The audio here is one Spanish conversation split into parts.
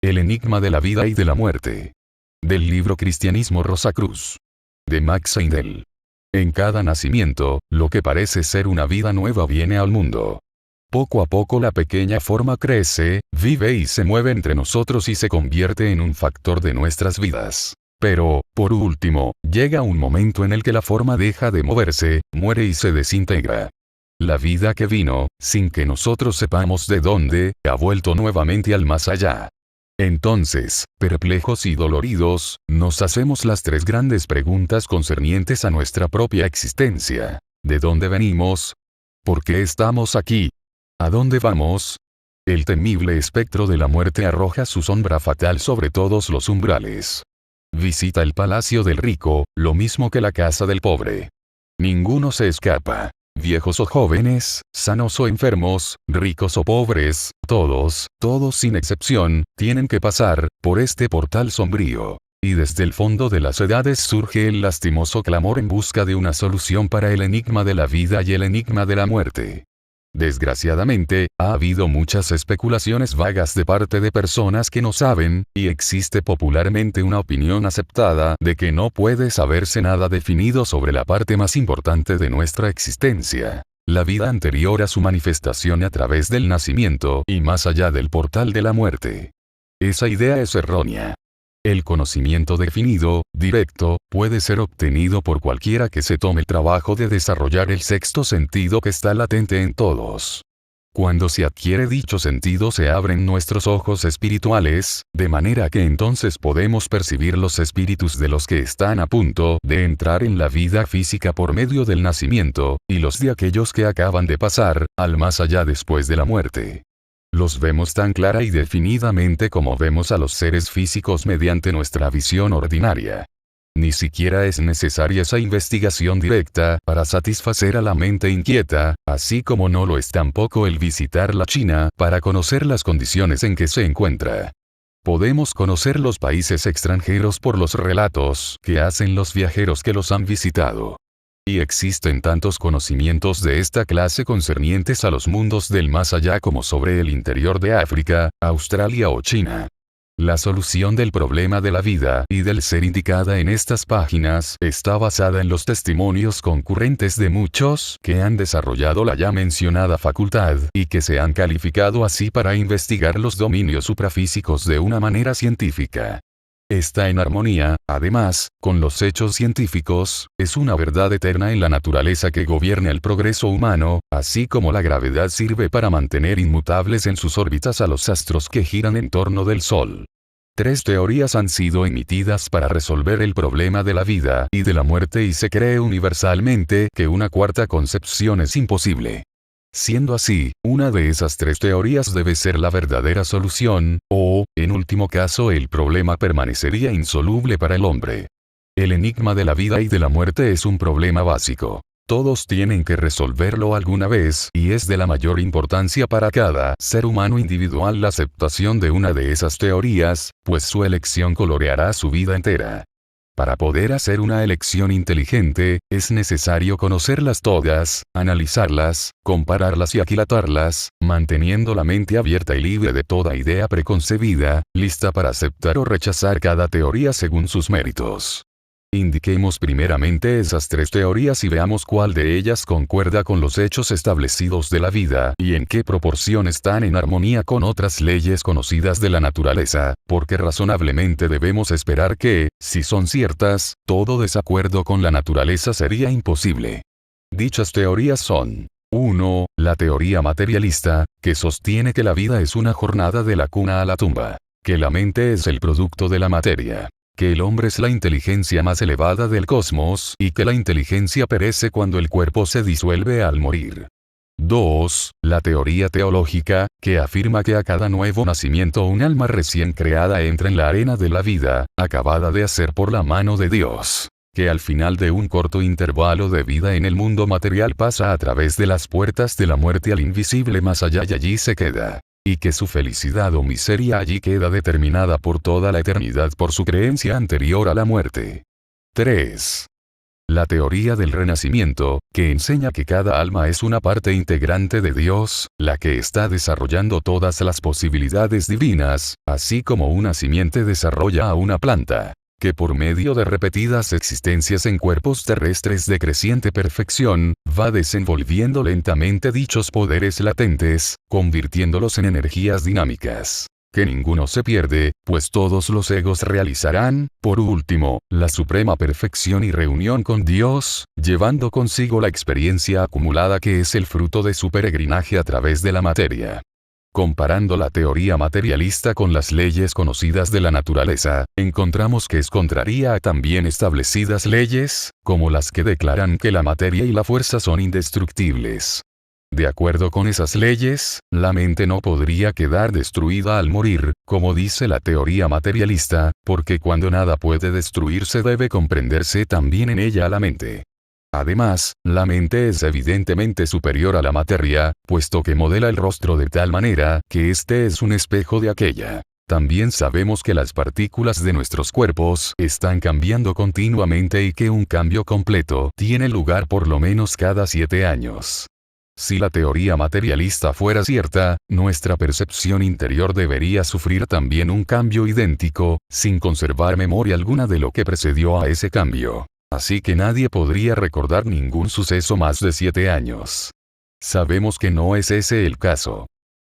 El enigma de la vida y de la muerte. Del libro Cristianismo Rosacruz. De Max Seidel. En cada nacimiento, lo que parece ser una vida nueva viene al mundo. Poco a poco la pequeña forma crece, vive y se mueve entre nosotros y se convierte en un factor de nuestras vidas. Pero, por último, llega un momento en el que la forma deja de moverse, muere y se desintegra. La vida que vino, sin que nosotros sepamos de dónde, ha vuelto nuevamente al más allá. Entonces, perplejos y doloridos, nos hacemos las tres grandes preguntas concernientes a nuestra propia existencia. ¿De dónde venimos? ¿Por qué estamos aquí? ¿A dónde vamos? El temible espectro de la muerte arroja su sombra fatal sobre todos los umbrales. Visita el palacio del rico, lo mismo que la casa del pobre. Ninguno se escapa. Viejos o jóvenes, sanos o enfermos, ricos o pobres, todos sin excepción, tienen que pasar por este portal sombrío. Y desde el fondo de las edades surge el lastimoso clamor en busca de una solución para el enigma de la vida y el enigma de la muerte. Desgraciadamente, ha habido muchas especulaciones vagas de parte de personas que no saben, y existe popularmente una opinión aceptada de que no puede saberse nada definido sobre la parte más importante de nuestra existencia, la vida anterior a su manifestación a través del nacimiento y más allá del portal de la muerte. Esa idea es errónea. El conocimiento definido, directo, puede ser obtenido por cualquiera que se tome el trabajo de desarrollar el sexto sentido que está latente en todos. Cuando se adquiere dicho sentido se abren nuestros ojos espirituales, de manera que entonces podemos percibir los espíritus de los que están a punto de entrar en la vida física por medio del nacimiento, y los de aquellos que acaban de pasar al más allá después de la muerte. Los vemos tan clara y definidamente como vemos a los seres físicos mediante nuestra visión ordinaria. Ni siquiera es necesaria esa investigación directa para satisfacer a la mente inquieta, así como no lo es tampoco el visitar la China para conocer las condiciones en que se encuentra. Podemos conocer los países extranjeros por los relatos que hacen los viajeros que los han visitado. Y existen tantos conocimientos de esta clase concernientes a los mundos del más allá como sobre el interior de África, Australia o China. La solución del problema de la vida y del ser indicada en estas páginas está basada en los testimonios concurrentes de muchos que han desarrollado la ya mencionada facultad y que se han calificado así para investigar los dominios suprafísicos de una manera científica. Está en armonía, además, con los hechos científicos, es una verdad eterna en la naturaleza que gobierna el progreso humano, así como la gravedad sirve para mantener inmutables en sus órbitas a los astros que giran en torno del Sol. Tres teorías han sido emitidas para resolver el problema de la vida y de la muerte y se cree universalmente que una cuarta concepción es imposible. Siendo así, una de esas tres teorías debe ser la verdadera solución, o, en último caso, el problema permanecería insoluble para el hombre. El enigma de la vida y de la muerte es un problema básico. Todos tienen que resolverlo alguna vez, y es de la mayor importancia para cada ser humano individual la aceptación de una de esas teorías, pues su elección coloreará su vida entera. Para poder hacer una elección inteligente, es necesario conocerlas todas, analizarlas, compararlas y aquilatarlas, manteniendo la mente abierta y libre de toda idea preconcebida, lista para aceptar o rechazar cada teoría según sus méritos. Indiquemos primeramente esas tres teorías y veamos cuál de ellas concuerda con los hechos establecidos de la vida y en qué proporción están en armonía con otras leyes conocidas de la naturaleza, porque razonablemente debemos esperar que, si son ciertas, todo desacuerdo con la naturaleza sería imposible. Dichas teorías son: 1. La teoría materialista, que sostiene que la vida es una jornada de la cuna a la tumba, que la mente es el producto de la materia, que el hombre es la inteligencia más elevada del cosmos y que la inteligencia perece cuando el cuerpo se disuelve al morir. 2. La teoría teológica, que afirma que a cada nuevo nacimiento un alma recién creada entra en la arena de la vida, acabada de hacer por la mano de Dios, que al final de un corto intervalo de vida en el mundo material pasa a través de las puertas de la muerte al invisible más allá y allí se queda. Y que su felicidad o miseria allí queda determinada por toda la eternidad por su creencia anterior a la muerte. 3. La teoría del renacimiento, que enseña que cada alma es una parte integrante de Dios, la que está desarrollando todas las posibilidades divinas, así como una simiente desarrolla a una planta, que por medio de repetidas existencias en cuerpos terrestres de creciente perfección, va desenvolviendo lentamente dichos poderes latentes, convirtiéndolos en energías dinámicas. Que ninguno se pierde, pues todos los egos realizarán, por último, la suprema perfección y reunión con Dios, llevando consigo la experiencia acumulada que es el fruto de su peregrinaje a través de la materia. Comparando la teoría materialista con las leyes conocidas de la naturaleza, encontramos que es contraria a también establecidas leyes, como las que declaran que la materia y la fuerza son indestructibles. De acuerdo con esas leyes, la mente no podría quedar destruida al morir, como dice la teoría materialista, porque cuando nada puede destruirse debe comprenderse también en ella la mente. Además, la mente es evidentemente superior a la materia, puesto que modela el rostro de tal manera que éste es un espejo de aquella. También sabemos que las partículas de nuestros cuerpos están cambiando continuamente y que un cambio completo tiene lugar por lo menos cada 7 años. Si la teoría materialista fuera cierta, nuestra percepción interior debería sufrir también un cambio idéntico, sin conservar memoria alguna de lo que precedió a ese cambio. Así que nadie podría recordar ningún suceso más de 7 años. Sabemos que no es ese el caso.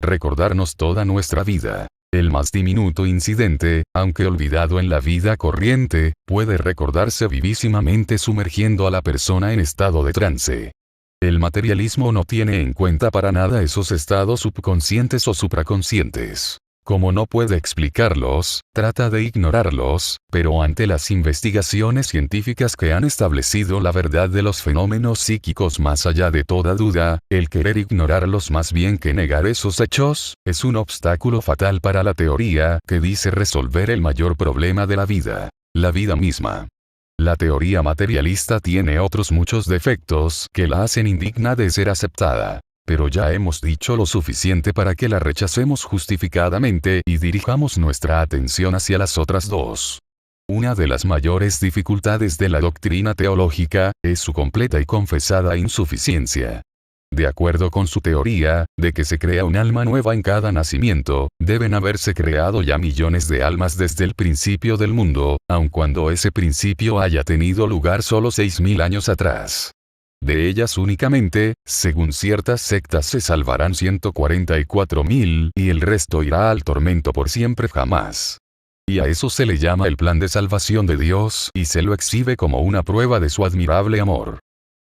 Recordarnos toda nuestra vida. El más diminuto incidente, aunque olvidado en la vida corriente, puede recordarse vivísimamente sumergiendo a la persona en estado de trance. El materialismo no tiene en cuenta para nada esos estados subconscientes o supraconscientes. Como no puede explicarlos, trata de ignorarlos, pero ante las investigaciones científicas que han establecido la verdad de los fenómenos psíquicos más allá de toda duda, el querer ignorarlos más bien que negar esos hechos, es un obstáculo fatal para la teoría que dice resolver el mayor problema de la vida misma. La teoría materialista tiene otros muchos defectos que la hacen indigna de ser aceptada. Pero ya hemos dicho lo suficiente para que la rechacemos justificadamente y dirijamos nuestra atención hacia las otras dos. Una de las mayores dificultades de la doctrina teológica es su completa y confesada insuficiencia. De acuerdo con su teoría, de que se crea un alma nueva en cada nacimiento, deben haberse creado ya millones de almas desde el principio del mundo, aun cuando ese principio haya tenido lugar solo 6.000 años atrás. De ellas únicamente, según ciertas sectas se salvarán 144.000, y el resto irá al tormento por siempre jamás. Y a eso se le llama el plan de salvación de Dios y se lo exhibe como una prueba de su admirable amor.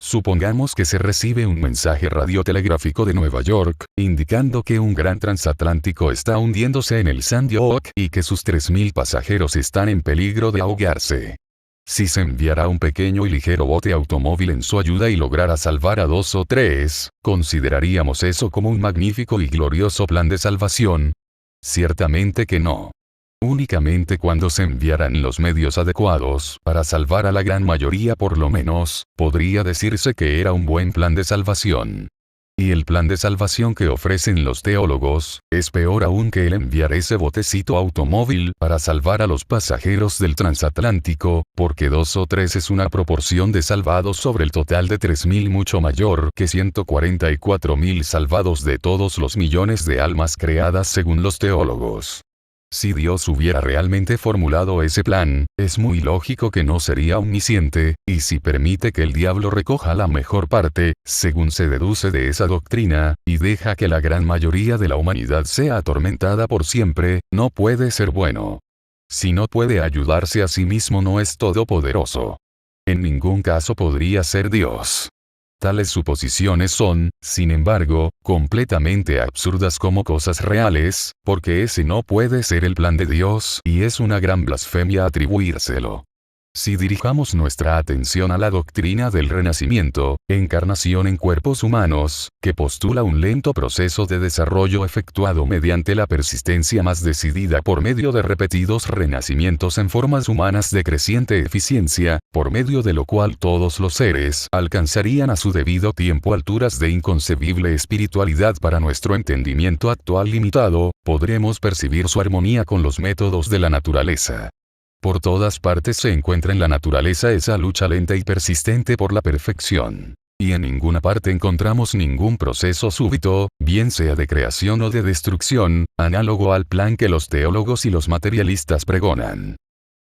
Supongamos que se recibe un mensaje radiotelegráfico de Nueva York, indicando que un gran transatlántico está hundiéndose en el Sandy Hook y que sus 3.000 pasajeros están en peligro de ahogarse. Si se enviara un pequeño y ligero bote automóvil en su ayuda y lograra salvar a 2 o 3, ¿consideraríamos eso como un magnífico y glorioso plan de salvación? Ciertamente que no. Únicamente cuando se enviaran los medios adecuados para salvar a la gran mayoría por lo menos, podría decirse que era un buen plan de salvación. Y el plan de salvación que ofrecen los teólogos, es peor aún que el enviar ese botecito automóvil para salvar a los pasajeros del transatlántico, porque 2 o 3 es una proporción de salvados sobre el total de 3.000 mucho mayor que 144.000 salvados de todos los millones de almas creadas según los teólogos. Si Dios hubiera realmente formulado ese plan, es muy lógico que no sería omnisciente, y si permite que el diablo recoja la mejor parte, según se deduce de esa doctrina, y deja que la gran mayoría de la humanidad sea atormentada por siempre, no puede ser bueno. Si no puede ayudarse a sí mismo no es todopoderoso. En ningún caso podría ser Dios. Tales suposiciones son, sin embargo, completamente absurdas como cosas reales, porque ese no puede ser el plan de Dios y es una gran blasfemia atribuírselo. Si dirijamos nuestra atención a la doctrina del renacimiento, encarnación en cuerpos humanos, que postula un lento proceso de desarrollo efectuado mediante la persistencia más decidida por medio de repetidos renacimientos en formas humanas de creciente eficiencia, por medio de lo cual todos los seres alcanzarían a su debido tiempo alturas de inconcebible espiritualidad para nuestro entendimiento actual limitado, podremos percibir su armonía con los métodos de la naturaleza. Por todas partes se encuentra en la naturaleza esa lucha lenta y persistente por la perfección. Y en ninguna parte encontramos ningún proceso súbito, bien sea de creación o de destrucción, análogo al plan que los teólogos y los materialistas pregonan.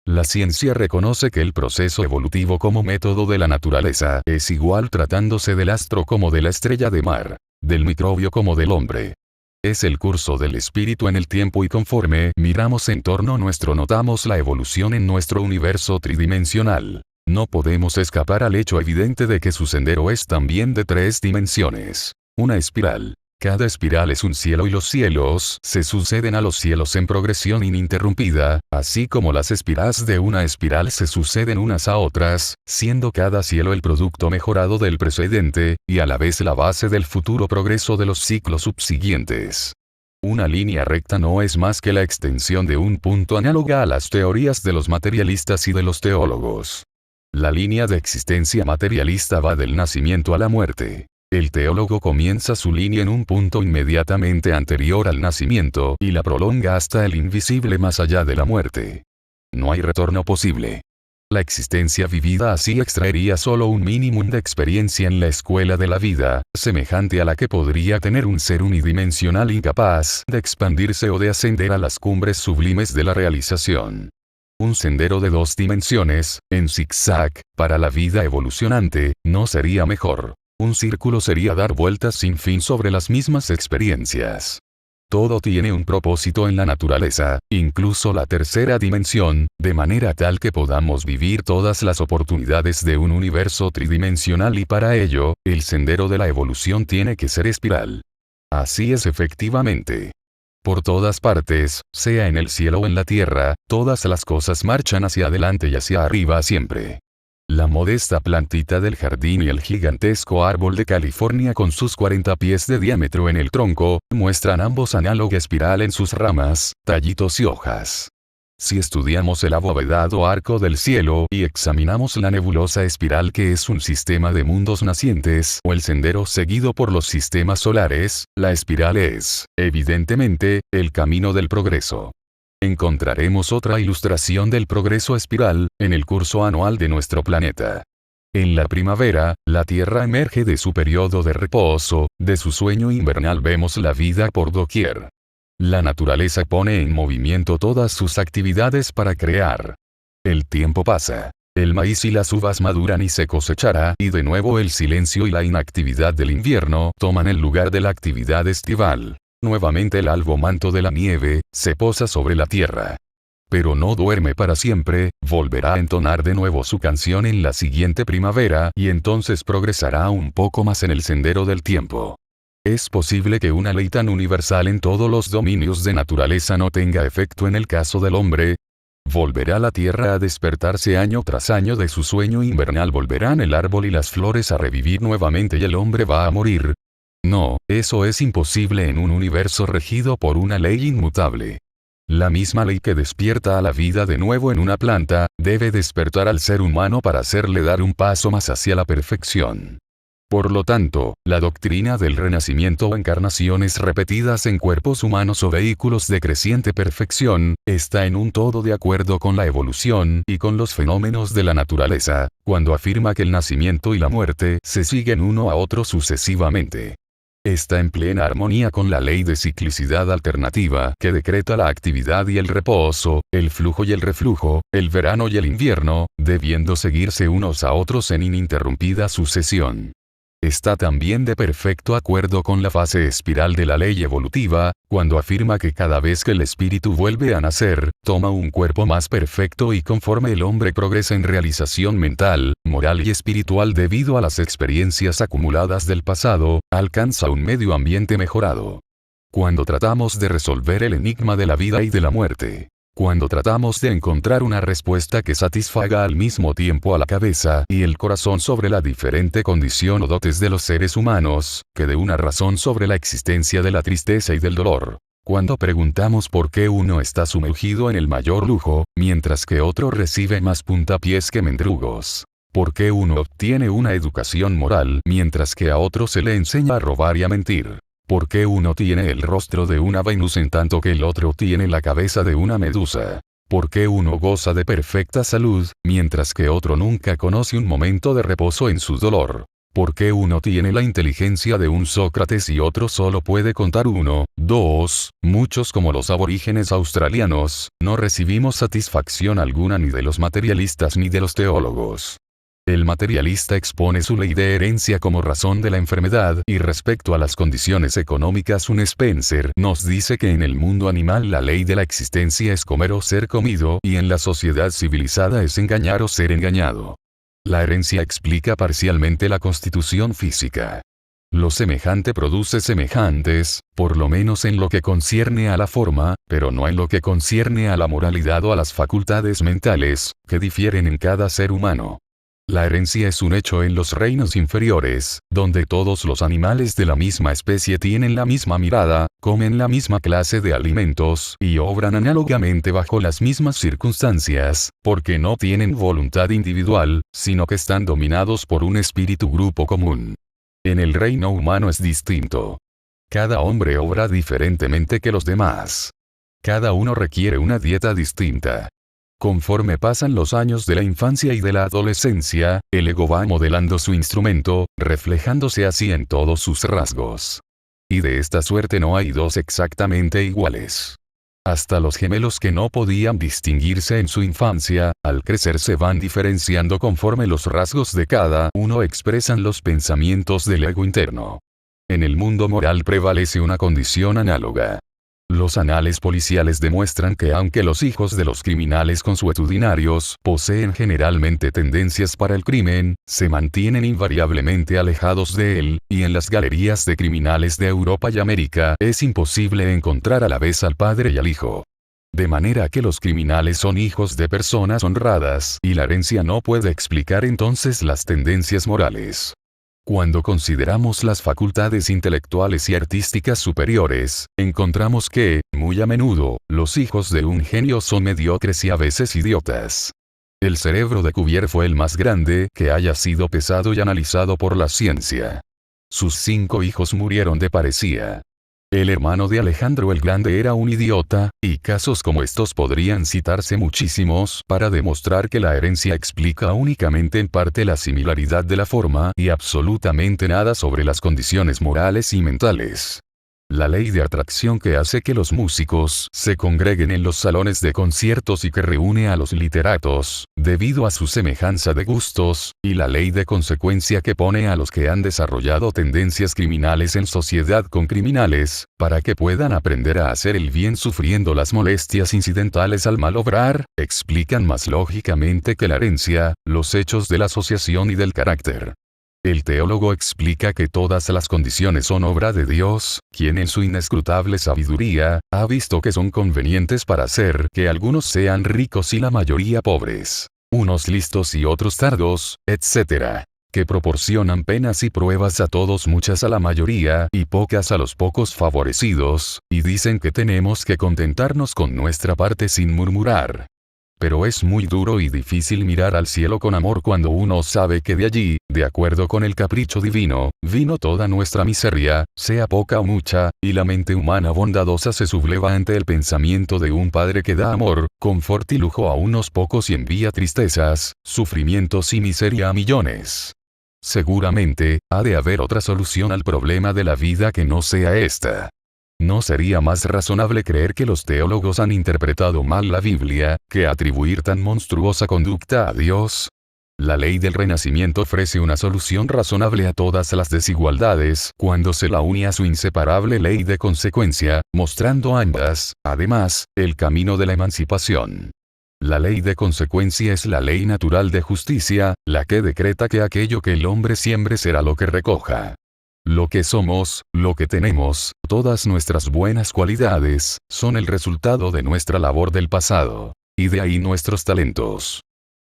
La ciencia reconoce que el proceso evolutivo como método de la naturaleza es igual tratándose del astro como de la estrella de mar, del microbio como del hombre. Es el curso del espíritu en el tiempo y conforme miramos en torno nuestro notamos la evolución en nuestro universo tridimensional. No podemos escapar al hecho evidente de que su sendero es también de 3 dimensiones. Una espiral. Cada espiral es un cielo y los cielos se suceden a los cielos en progresión ininterrumpida, así como las espirales de una espiral se suceden unas a otras, siendo cada cielo el producto mejorado del precedente, y a la vez la base del futuro progreso de los ciclos subsiguientes. Una línea recta no es más que la extensión de un punto análoga a las teorías de los materialistas y de los teólogos. La línea de existencia materialista va del nacimiento a la muerte. El teólogo comienza su línea en un punto inmediatamente anterior al nacimiento y la prolonga hasta el invisible más allá de la muerte. No hay retorno posible. La existencia vivida así extraería solo un mínimo de experiencia en la escuela de la vida, semejante a la que podría tener un ser unidimensional incapaz de expandirse o de ascender a las cumbres sublimes de la realización. Un sendero de 2 dimensiones, en zigzag, para la vida evolucionante, no sería mejor. Un círculo sería dar vueltas sin fin sobre las mismas experiencias. Todo tiene un propósito en la naturaleza, incluso la tercera dimensión, de manera tal que podamos vivir todas las oportunidades de un universo tridimensional y para ello, el sendero de la evolución tiene que ser espiral. Así es efectivamente. Por todas partes, sea en el cielo o en la tierra, todas las cosas marchan hacia adelante y hacia arriba siempre. La modesta plantita del jardín y el gigantesco árbol de California con sus 40 pies de diámetro en el tronco, muestran ambos análoga espiral en sus ramas, tallitos y hojas. Si estudiamos el abovedado arco del cielo y examinamos la nebulosa espiral que es un sistema de mundos nacientes o el sendero seguido por los sistemas solares, la espiral es, evidentemente, el camino del progreso. Encontraremos otra ilustración del progreso espiral, en el curso anual de nuestro planeta. En la primavera, la Tierra emerge de su periodo de reposo, de su sueño invernal vemos la vida por doquier. La naturaleza pone en movimiento todas sus actividades para crear. El tiempo pasa. El maíz y las uvas maduran y se cosechará, y de nuevo el silencio y la inactividad del invierno toman el lugar de la actividad estival. Nuevamente el albo manto de la nieve se posa sobre la tierra. Pero no duerme para siempre, volverá a entonar de nuevo su canción en la siguiente primavera y entonces progresará un poco más en el sendero del tiempo. ¿Es posible que una ley tan universal en todos los dominios de naturaleza no tenga efecto en el caso del hombre? ¿Volverá la tierra a despertarse año tras año de su sueño invernal? ¿Volverán el árbol y las flores a revivir nuevamente y el hombre va a morir? No, eso es imposible en un universo regido por una ley inmutable. La misma ley que despierta a la vida de nuevo en una planta, debe despertar al ser humano para hacerle dar un paso más hacia la perfección. Por lo tanto, la doctrina del renacimiento o encarnaciones repetidas en cuerpos humanos o vehículos de creciente perfección, está en un todo de acuerdo con la evolución y con los fenómenos de la naturaleza, cuando afirma que el nacimiento y la muerte se siguen uno a otro sucesivamente. Está en plena armonía con la ley de ciclicidad alternativa que decreta la actividad y el reposo, el flujo y el reflujo, el verano y el invierno, debiendo seguirse unos a otros en ininterrumpida sucesión. Está también de perfecto acuerdo con la fase espiral de la ley evolutiva, cuando afirma que cada vez que el espíritu vuelve a nacer, toma un cuerpo más perfecto y conforme el hombre progresa en realización mental, moral y espiritual debido a las experiencias acumuladas del pasado, alcanza un medio ambiente mejorado. Cuando tratamos de resolver el enigma de la vida y de la muerte, cuando tratamos de encontrar una respuesta que satisfaga al mismo tiempo a la cabeza y el corazón sobre la diferente condición o dotes de los seres humanos, que de una razón sobre la existencia de la tristeza y del dolor. Cuando preguntamos por qué uno está sumergido en el mayor lujo, mientras que otro recibe más puntapiés que mendrugos. ¿Por qué uno obtiene una educación moral mientras que a otro se le enseña a robar y a mentir? ¿Por qué uno tiene el rostro de una Venus en tanto que el otro tiene la cabeza de una Medusa? ¿Por qué uno goza de perfecta salud, mientras que otro nunca conoce un momento de reposo en su dolor? ¿Por qué uno tiene la inteligencia de un Sócrates y otro solo puede contar 1, 2? Muchos como los aborígenes australianos, no recibimos satisfacción alguna ni de los materialistas ni de los teólogos. El materialista expone su ley de herencia como razón de la enfermedad y respecto a las condiciones económicas un Spencer nos dice que en el mundo animal la ley de la existencia es comer o ser comido y en la sociedad civilizada es engañar o ser engañado. La herencia explica parcialmente la constitución física. Lo semejante produce semejantes, por lo menos en lo que concierne a la forma, pero no en lo que concierne a la moralidad o a las facultades mentales, que difieren en cada ser humano. La herencia es un hecho en los reinos inferiores, donde todos los animales de la misma especie tienen la misma mirada, comen la misma clase de alimentos y obran análogamente bajo las mismas circunstancias, porque no tienen voluntad individual, sino que están dominados por un espíritu grupo común. En el reino humano es distinto. Cada hombre obra diferentemente que los demás. Cada uno requiere una dieta distinta. Conforme pasan los años de la infancia y de la adolescencia, el ego va modelando su instrumento, reflejándose así en todos sus rasgos. Y de esta suerte no hay dos exactamente iguales. Hasta los gemelos que no podían distinguirse en su infancia, al crecer se van diferenciando conforme los rasgos de cada uno expresan los pensamientos del ego interno. En el mundo moral prevalece una condición análoga. Los anales policiales demuestran que aunque los hijos de los criminales consuetudinarios poseen generalmente tendencias para el crimen, se mantienen invariablemente alejados de él, y en las galerías de criminales de Europa y América es imposible encontrar a la vez al padre y al hijo. De manera que los criminales son hijos de personas honradas, y la herencia no puede explicar entonces las tendencias morales. Cuando consideramos las facultades intelectuales y artísticas superiores, encontramos que, muy a menudo, los hijos de un genio son mediocres y a veces idiotas. El cerebro de Cuvier fue el más grande que haya sido pesado y analizado por la ciencia. Sus 5 hijos murieron de paresía. El hermano de Alejandro el Grande era un idiota, y casos como estos podrían citarse muchísimos para demostrar que la herencia explica únicamente en parte la similaridad de la forma y absolutamente nada sobre las condiciones morales y mentales. La ley de atracción que hace que los músicos se congreguen en los salones de conciertos y que reúne a los literatos, debido a su semejanza de gustos, y la ley de consecuencia que pone a los que han desarrollado tendencias criminales en sociedad con criminales, para que puedan aprender a hacer el bien sufriendo las molestias incidentales al mal obrar, explican más lógicamente que la herencia, los hechos de la asociación y del carácter. El teólogo explica que todas las condiciones son obra de Dios, quien en su inescrutable sabiduría, ha visto que son convenientes para hacer que algunos sean ricos y la mayoría pobres, unos listos y otros tardos, etc. Que proporcionan penas y pruebas a todos, muchas a la mayoría y pocas a los pocos favorecidos, y dicen que tenemos que contentarnos con nuestra parte sin murmurar. Pero es muy duro y difícil mirar al cielo con amor cuando uno sabe que de allí, de acuerdo con el capricho divino, vino toda nuestra miseria, sea poca o mucha, y la mente humana bondadosa se subleva ante el pensamiento de un Padre que da amor, confort y lujo a unos pocos y envía tristezas, sufrimientos y miseria a millones. Seguramente, ha de haber otra solución al problema de la vida que no sea esta. ¿No sería más razonable creer que los teólogos han interpretado mal la Biblia, que atribuir tan monstruosa conducta a Dios? La ley del renacimiento ofrece una solución razonable a todas las desigualdades cuando se la une a su inseparable ley de consecuencia, mostrando ambas, además, el camino de la emancipación. La ley de consecuencia es la ley natural de justicia, la que decreta que aquello que el hombre siembre será lo que recoja. Lo que somos, lo que tenemos, todas nuestras buenas cualidades, son el resultado de nuestra labor del pasado. Y de ahí nuestros talentos.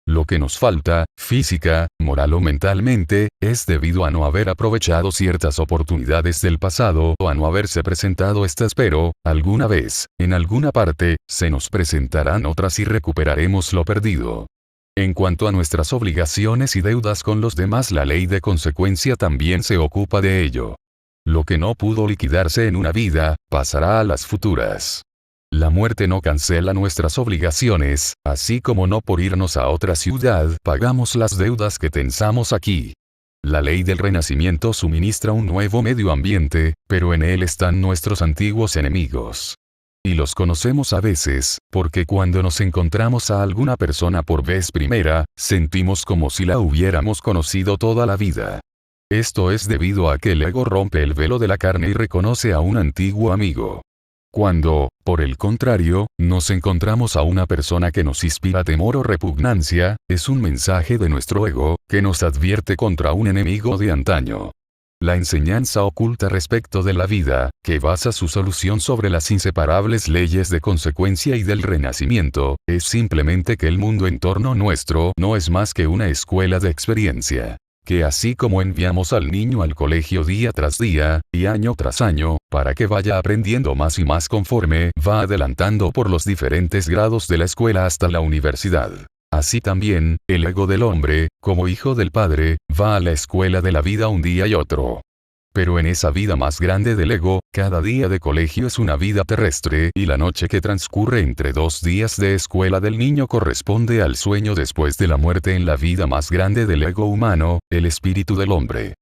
Lo que nos falta, física, moral o mentalmente, es debido a no haber aprovechado ciertas oportunidades del pasado o a no haberse presentado estas, pero, alguna vez, en alguna parte, se nos presentarán otras y recuperaremos lo perdido. En cuanto a nuestras obligaciones y deudas con los demás, la ley de consecuencia también se ocupa de ello. Lo que no pudo liquidarse en una vida, pasará a las futuras. La muerte no cancela nuestras obligaciones, así como no por irnos a otra ciudad pagamos las deudas que tensamos aquí. La ley del renacimiento suministra un nuevo medio ambiente, pero en él están nuestros antiguos enemigos. Y los conocemos a veces, porque cuando nos encontramos a alguna persona por vez primera, sentimos como si la hubiéramos conocido toda la vida. Esto es debido a que el ego rompe el velo de la carne y reconoce a un antiguo amigo. Cuando, por el contrario, nos encontramos a una persona que nos inspira temor o repugnancia, es un mensaje de nuestro ego, que nos advierte contra un enemigo de antaño. La enseñanza oculta respecto de la vida, que basa su solución sobre las inseparables leyes de consecuencia y del renacimiento, es simplemente que el mundo en torno nuestro no es más que una escuela de experiencia. Que así como enviamos al niño al colegio día tras día, y año tras año, para que vaya aprendiendo más y más conforme va adelantando por los diferentes grados de la escuela hasta la universidad. Así también, el ego del hombre, como hijo del Padre, va a la escuela de la vida un día y otro. Pero en esa vida más grande del ego, cada día de colegio es una vida terrestre y la noche que transcurre entre 2 días de escuela del niño corresponde al sueño después de la muerte en la vida más grande del ego humano, el espíritu del hombre.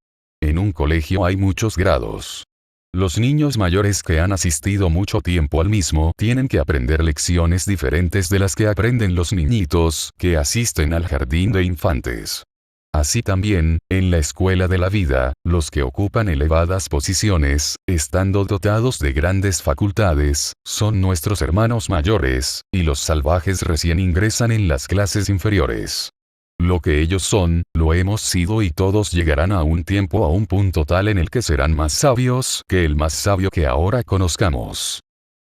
En un colegio hay muchos grados. Los niños mayores que han asistido mucho tiempo al mismo tienen que aprender lecciones diferentes de las que aprenden los niñitos que asisten al jardín de infantes. Así también, en la escuela de la vida, los que ocupan elevadas posiciones, estando dotados de grandes facultades, son nuestros hermanos mayores, y los salvajes recién ingresan en las clases inferiores. Lo que ellos son, lo hemos sido y todos llegarán a un tiempo a un punto tal en el que serán más sabios que el más sabio que ahora conozcamos.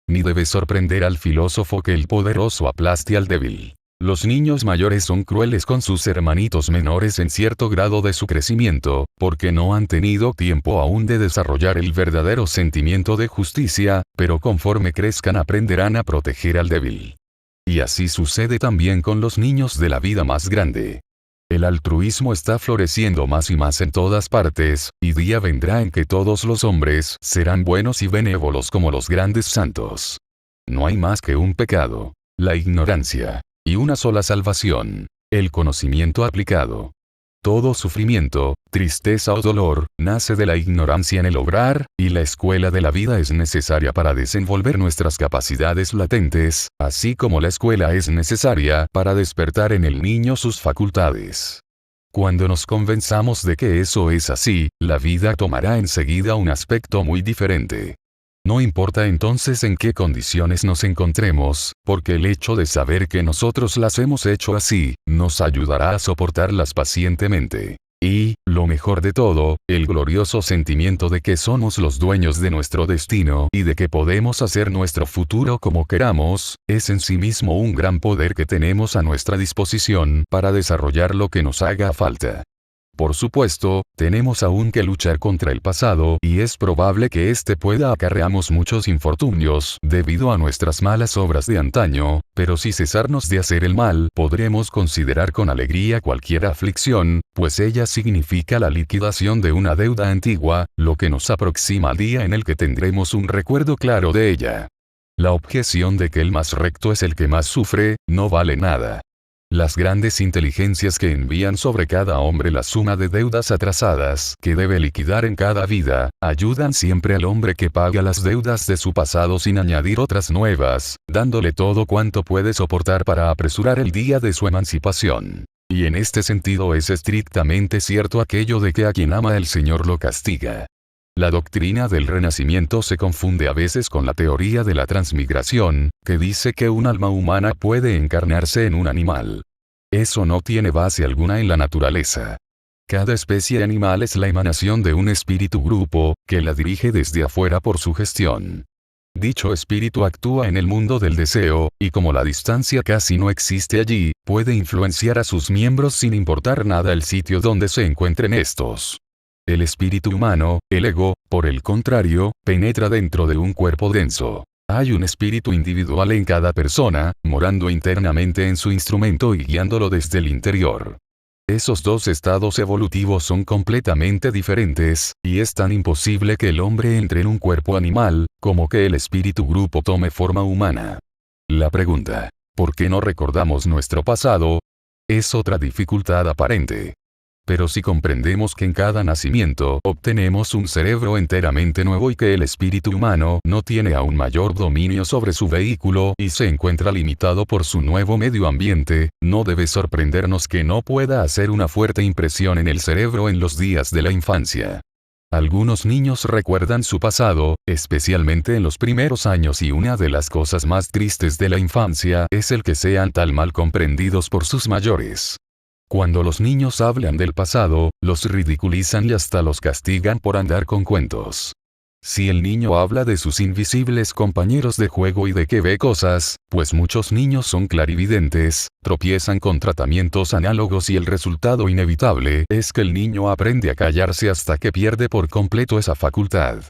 Ni debe sorprender al filósofo que el poderoso aplaste al débil. Los niños mayores son crueles con sus hermanitos menores en cierto grado de su crecimiento, porque no han tenido tiempo aún de desarrollar el verdadero sentimiento de justicia, pero conforme crezcan aprenderán a proteger al débil. Y así sucede también con los niños de la vida más grande. El altruismo está floreciendo más y más en todas partes, y día vendrá en que todos los hombres serán buenos y benévolos como los grandes santos. No hay más que un pecado, la ignorancia. Y una sola salvación, el conocimiento aplicado. Todo sufrimiento, tristeza o dolor, nace de la ignorancia en el obrar, y la escuela de la vida es necesaria para desenvolver nuestras capacidades latentes, así como la escuela es necesaria para despertar en el niño sus facultades. Cuando nos convenzamos de que eso es así, la vida tomará enseguida un aspecto muy diferente. No importa entonces en qué condiciones nos encontremos, porque el hecho de saber que nosotros las hemos hecho así, nos ayudará a soportarlas pacientemente. Y, lo mejor de todo, el glorioso sentimiento de que somos los dueños de nuestro destino y de que podemos hacer nuestro futuro como queramos, es en sí mismo un gran poder que tenemos a nuestra disposición para desarrollar lo que nos haga falta. Por supuesto, tenemos aún que luchar contra el pasado y es probable que éste pueda acarrearnos muchos infortunios debido a nuestras malas obras de antaño, pero si cesarnos de hacer el mal podremos considerar con alegría cualquier aflicción, pues ella significa la liquidación de una deuda antigua, lo que nos aproxima al día en el que tendremos un recuerdo claro de ella. La objeción de que el más recto es el que más sufre, no vale nada. Las grandes inteligencias que envían sobre cada hombre la suma de deudas atrasadas que debe liquidar en cada vida, ayudan siempre al hombre que paga las deudas de su pasado sin añadir otras nuevas, dándole todo cuanto puede soportar para apresurar el día de su emancipación. Y en este sentido es estrictamente cierto aquello de que a quien ama el Señor lo castiga. La doctrina del renacimiento se confunde a veces con la teoría de la transmigración, que dice que un alma humana puede encarnarse en un animal. Eso no tiene base alguna en la naturaleza. Cada especie animal es la emanación de un espíritu grupo, que la dirige desde afuera por su gestión. Dicho espíritu actúa en el mundo del deseo, y como la distancia casi no existe allí, puede influenciar a sus miembros sin importar nada el sitio donde se encuentren estos. El espíritu humano, el ego, por el contrario, penetra dentro de un cuerpo denso. Hay un espíritu individual en cada persona, morando internamente en su instrumento y guiándolo desde el interior. Esos dos estados evolutivos son completamente diferentes, y es tan imposible que el hombre entre en un cuerpo animal, como que el espíritu grupo tome forma humana. La pregunta, ¿por qué no recordamos nuestro pasado? Es otra dificultad aparente. Pero si comprendemos que en cada nacimiento obtenemos un cerebro enteramente nuevo y que el espíritu humano no tiene aún mayor dominio sobre su vehículo y se encuentra limitado por su nuevo medio ambiente, no debe sorprendernos que no pueda hacer una fuerte impresión en el cerebro en los días de la infancia. Algunos niños recuerdan su pasado, especialmente en los primeros años, y una de las cosas más tristes de la infancia es el que sean tan mal comprendidos por sus mayores. Cuando los niños hablan del pasado, los ridiculizan y hasta los castigan por andar con cuentos. Si el niño habla de sus invisibles compañeros de juego y de que ve cosas, pues muchos niños son clarividentes, tropiezan con tratamientos análogos y el resultado inevitable es que el niño aprende a callarse hasta que pierde por completo esa facultad.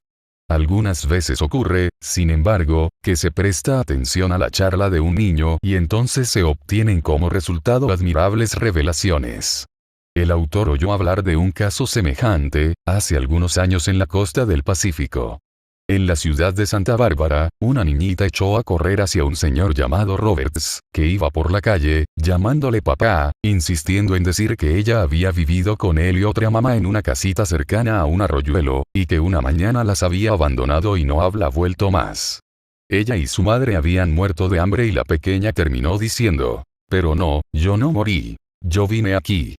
Algunas veces ocurre, sin embargo, que se presta atención a la charla de un niño y entonces se obtienen como resultado admirables revelaciones. El autor oyó hablar de un caso semejante, hace algunos años en la costa del Pacífico. En la ciudad de Santa Bárbara, una niñita echó a correr hacia un señor llamado Roberts, que iba por la calle, llamándole papá, insistiendo en decir que ella había vivido con él y otra mamá en una casita cercana a un arroyuelo, y que una mañana las había abandonado y no había vuelto más. Ella y su madre habían muerto de hambre y la pequeña terminó diciendo, «Pero no, yo no morí. Yo vine aquí».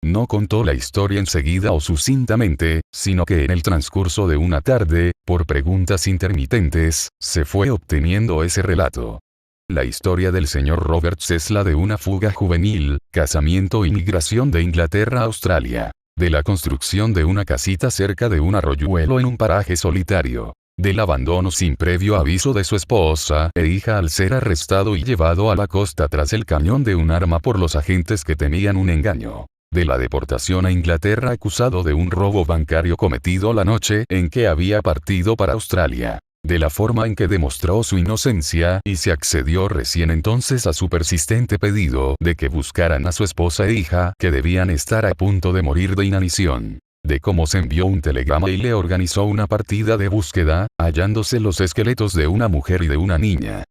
No contó la historia enseguida o sucintamente, sino que en el transcurso de una tarde, por preguntas intermitentes, se fue obteniendo ese relato. La historia del señor Roberts es la de una fuga juvenil, casamiento y migración de Inglaterra a Australia. De la construcción de una casita cerca de un arroyuelo en un paraje solitario. Del abandono sin previo aviso de su esposa e hija al ser arrestado y llevado a la costa tras el cañón de un arma por los agentes que temían un engaño. De la deportación a Inglaterra acusado de un robo bancario cometido la noche en que había partido para Australia. De la forma en que demostró su inocencia y se accedió recién entonces a su persistente pedido de que buscaran a su esposa e hija que debían estar a punto de morir de inanición. De cómo se envió un telegrama y le organizó una partida de búsqueda, hallándose los esqueletos de una mujer y de una niña.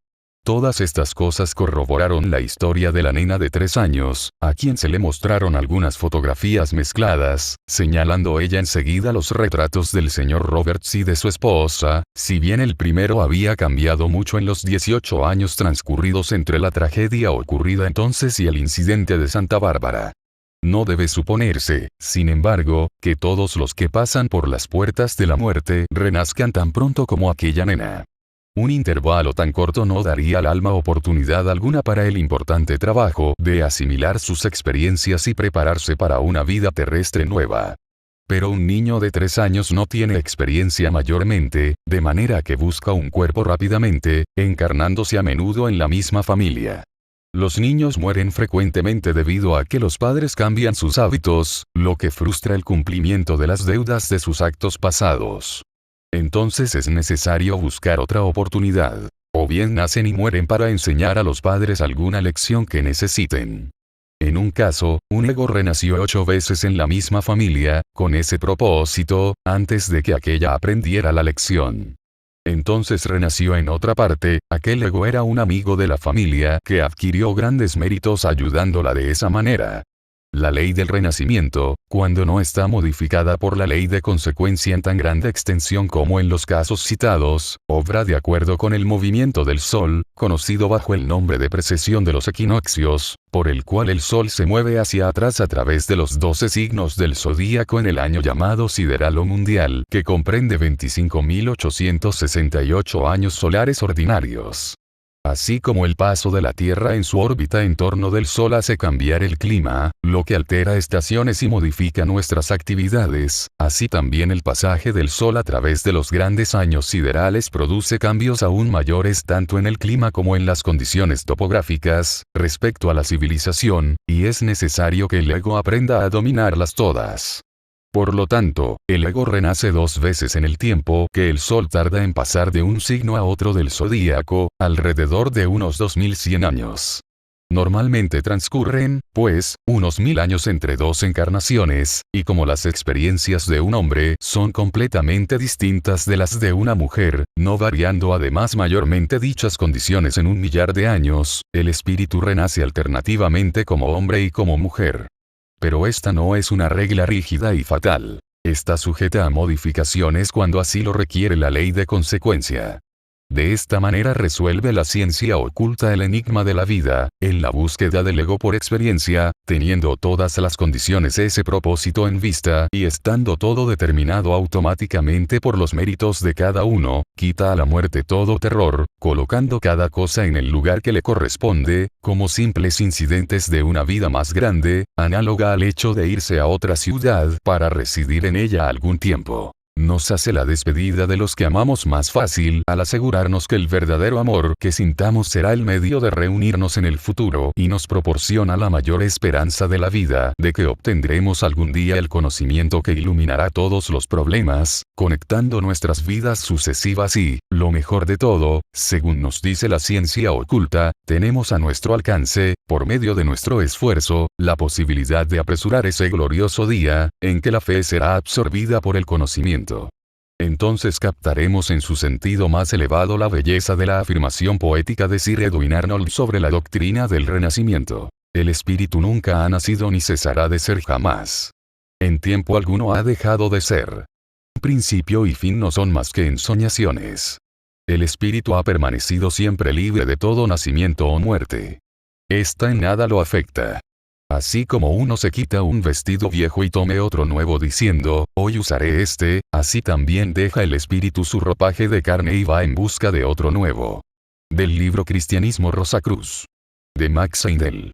Todas estas cosas corroboraron la historia de la nena de 3 años, a quien se le mostraron algunas fotografías mezcladas, señalando ella enseguida los retratos del señor Roberts y de su esposa, si bien el primero había cambiado mucho en los 18 años transcurridos entre la tragedia ocurrida entonces y el incidente de Santa Bárbara. No debe suponerse, sin embargo, que todos los que pasan por las puertas de la muerte renazcan tan pronto como aquella nena. Un intervalo tan corto no daría al alma oportunidad alguna para el importante trabajo de asimilar sus experiencias y prepararse para una vida terrestre nueva. Pero un niño de 3 años no tiene experiencia mayormente, de manera que busca un cuerpo rápidamente, encarnándose a menudo en la misma familia. Los niños mueren frecuentemente debido a que los padres cambian sus hábitos, lo que frustra el cumplimiento de las deudas de sus actos pasados. Entonces es necesario buscar otra oportunidad. O bien nacen y mueren para enseñar a los padres alguna lección que necesiten. En un caso, un ego renació 8 veces en la misma familia, con ese propósito, antes de que aquella aprendiera la lección. Entonces renació en otra parte, aquel ego era un amigo de la familia que adquirió grandes méritos ayudándola de esa manera. La ley del renacimiento, cuando no está modificada por la ley de consecuencia en tan grande extensión como en los casos citados, obra de acuerdo con el movimiento del Sol, conocido bajo el nombre de precesión de los equinoccios, por el cual el Sol se mueve hacia atrás a través de los 12 signos del zodíaco en el año llamado sideral o mundial, que comprende 25.868 años solares ordinarios. Así como el paso de la Tierra en su órbita en torno del Sol hace cambiar el clima, lo que altera estaciones y modifica nuestras actividades, así también el pasaje del Sol a través de los grandes años siderales produce cambios aún mayores tanto en el clima como en las condiciones topográficas, respecto a la civilización, y es necesario que el ego aprenda a dominarlas todas. Por lo tanto, el ego renace 2 veces en el tiempo que el Sol tarda en pasar de un signo a otro del zodíaco, alrededor de unos 2100 años. Normalmente transcurren, pues, unos 1000 años entre dos encarnaciones, y como las experiencias de un hombre son completamente distintas de las de una mujer, no variando además mayormente dichas condiciones en 1.000.000 de años, el espíritu renace alternativamente como hombre y como mujer. Pero esta no es una regla rígida y fatal. Está sujeta a modificaciones cuando así lo requiere la ley de consecuencia. De esta manera resuelve la ciencia oculta el enigma de la vida, en la búsqueda del ego por experiencia, teniendo todas las condiciones ese propósito en vista y estando todo determinado automáticamente por los méritos de cada uno, quita a la muerte todo terror, colocando cada cosa en el lugar que le corresponde, como simples incidentes de una vida más grande, análoga al hecho de irse a otra ciudad para residir en ella algún tiempo. Nos hace la despedida de los que amamos más fácil al asegurarnos que el verdadero amor que sintamos será el medio de reunirnos en el futuro y nos proporciona la mayor esperanza de la vida de que obtendremos algún día el conocimiento que iluminará todos los problemas, conectando nuestras vidas sucesivas y, lo mejor de todo, según nos dice la ciencia oculta, tenemos a nuestro alcance, por medio de nuestro esfuerzo, la posibilidad de apresurar ese glorioso día, en que la fe será absorbida por el conocimiento. Entonces captaremos en su sentido más elevado la belleza de la afirmación poética de Sir Edwin Arnold sobre la doctrina del renacimiento. El espíritu nunca ha nacido ni cesará de ser jamás. En tiempo alguno ha dejado de ser. Principio y fin no son más que ensoñaciones. El espíritu ha permanecido siempre libre de todo nacimiento o muerte. Esta en nada lo afecta. Así como uno se quita un vestido viejo y tome otro nuevo diciendo, hoy usaré este, así también deja el espíritu su ropaje de carne y va en busca de otro nuevo. Del libro Cristianismo Rosacruz. De Max Heindel.